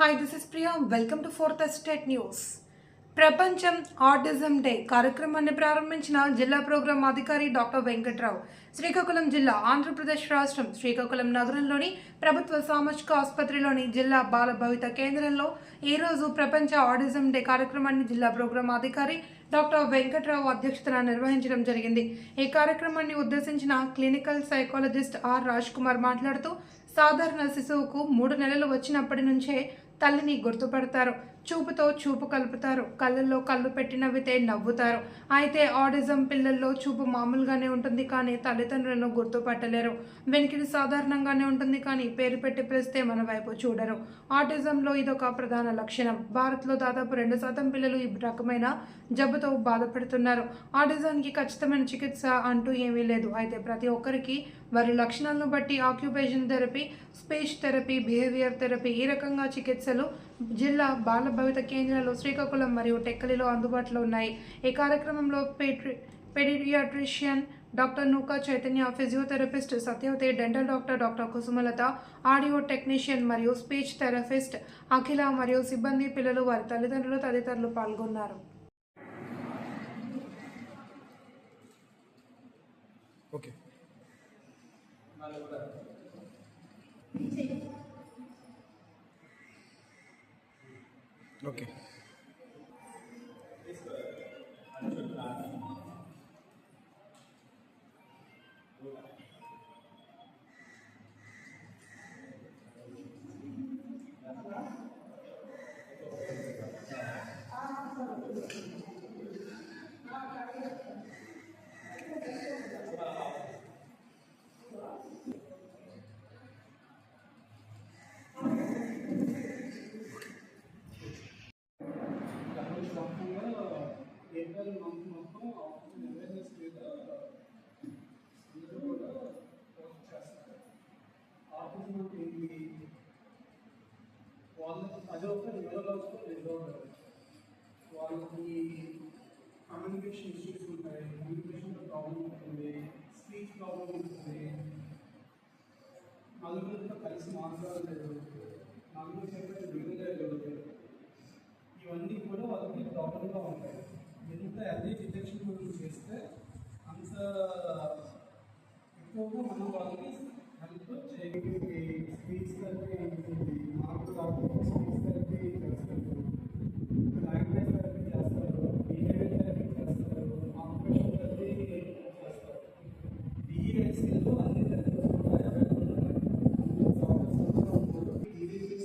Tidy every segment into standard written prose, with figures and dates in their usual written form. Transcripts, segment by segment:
Hi, this is Priya. Welcome to Fourth Estate News. ప్రపంచం autism day కార్యక్రమాన్ని ప్రారంభించిన జిల్లా ప్రోగ్రాం అధికారి డాక్టర్ వెంకట్రావు. శ్రీకాకుళం జిల్లా, ఆంధ్రప్రదేశ్ రాష్ట్రం శ్రీకాకుళం నగరంలోని ప్రభుత్వ సామాజిక ఆసుపత్రిలోని జిల్లా బాల భవిత కేంద్రంలో ఈరోజు ప్రపంచ ఆటిజం డే కార్యక్రమాన్ని జిల్లా ప్రోగ్రాం అధికారి డాక్టర్ వెంకట్రావు అధ్యక్షతన నిర్వహించడం జరిగింది. ఈ కార్యక్రమాన్ని ఉద్దేశించిన clinical psychologist or Raj Kumar మాట్లాడుతూ, సాధారణ శిశువుకు 3 నెలలు వచ్చినప్పటి నుంచే తల్లిని గుర్తుపడతారు, చూపుతో చూపు కలుపుతారు, కళ్ళల్లో కళ్ళు పెట్టినవితే నవ్వుతారు. అయితే ఆటిజం పిల్లల్లో చూపు మామూలుగానే ఉంటుంది, కానీ తల్లిదండ్రులను గుర్తుపట్టలేరు. వెనికిడి సాధారణంగానే ఉంటుంది, కానీ పేరు పెట్టి పిలిస్తే మన వైపు చూడరు. ఆటిజంలో ఇదొక ప్రధాన లక్షణం. భారత్లో దాదాపు 2% పిల్లలు ఈ రకమైన జబ్బుతో బాధపడుతున్నారు. ఆటిజానికి ఖచ్చితమైన చికిత్స అంటూ ఏమీ లేదు. అయితే ప్రతి ఒక్కరికి వారి లక్షణాలను బట్టి occupation therapy, speech therapy, behaviour therapy ఈ రకంగా చికిత్సలు జిల్లా బాల భవిత కేంద్రాలు శ్రీకాకుళం మరియు టెక్కలిలో అందుబాటులో ఉన్నాయి. ఈ కార్యక్రమంలో pediatrician doctor Nooka Chaitanya, physiotherapist Satyavathi, dental doctor doctor Kusumalatha, audio technician మరియు స్పీచ్ థెరపిస్ట్ అఖిల మరియు సిబ్బంది, పిల్లలు, వారి తల్లిదండ్రులు తదితరులు పాల్గొన్నారు. ఓకే. ఓకే. ఏప్రిల్ మంత్ మొత్తం అవేర్నెస్ మీద అందరూ కూడా పోస్ట్ చేస్తారు. ఆటిజం అంటే ఏంటి, వాళ్ళకి అది ఒక న్యూరలాజికల్ డిజార్డర్. వాళ్ళకి కమ్యూనికేషన్ ఇష్యూస్ ఉంటాయి, కమ్యూనికేషన్లో ప్రాబ్లం ఉంటుంది, స్పీచ్ ప్రాబ్లం ఉంటుంది, నలుగురితో కలిసి మాట్లాడలేదు, నలుగురు చెప్పేది వినలేదు. ఇవన్నీ కూడా వాళ్ళకి ప్రాబ్లంగా ఉంటాయి. ఎంత ఎర్లీ డిటెక్షన్ గురించి చేస్తే అంత ఎక్కువగా మనం వాళ్ళకి హెల్ప్ చేయగలిగే. స్పీచ్ థెరపీ ఉంటుంది, మాకు స్పీచ్ థెరపీ చేస్తారు, లాంగ్వేజ్ థెరపీ చేస్తారు, బిహేవియర్ థెరపీ చేస్తారు, ఆక్యుపేషన్ థెరపీ చేస్తారు. ఈ స్కిల్లో అన్ని థెరపీస్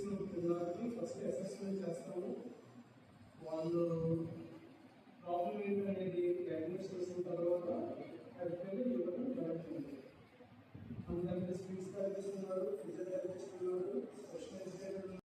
కూడా పిల్లలకి ఫస్ట్ అసెస్మెంట్ చేస్తాము. వాళ్ళు ప్రాబ్లం ఏంటనేది డయాగ్నోస్ చేసిన తర్వాత అది ఇవ్వడం జరుగుతుంది. అందుకని స్పీచ్ థెరపిస్ట్ ఉన్నారు, ఫిజియోథెరపిస్ట్ ఉన్నారు, స్పెషలైజ్డ్